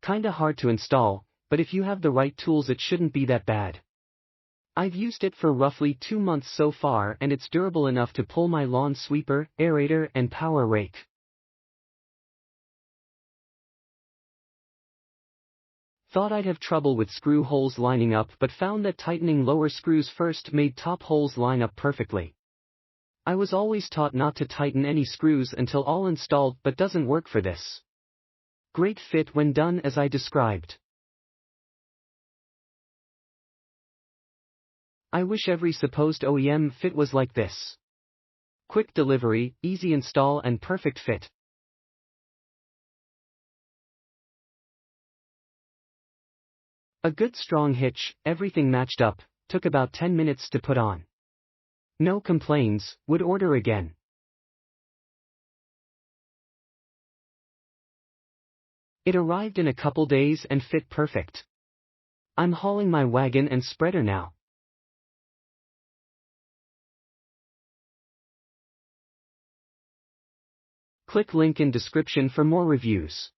Kinda hard to install, but if you have the right tools it shouldn't be that bad. I've used it for roughly 2 months so far and it's durable enough to pull my lawn sweeper, aerator and power rake. Thought I'd have trouble with screw holes lining up but found that tightening lower screws first made top holes line up perfectly. I was always taught not to tighten any screws until all installed but doesn't work for this. Great fit when done as I described. I wish every supposed OEM fit was like this. Quick delivery, easy install and perfect fit. A good strong hitch, everything matched up, took about 10 minutes to put on. No complaints, would order again. It arrived in a couple days and fit perfect. I'm hauling my wagon and spreader now. Click link in description for more reviews.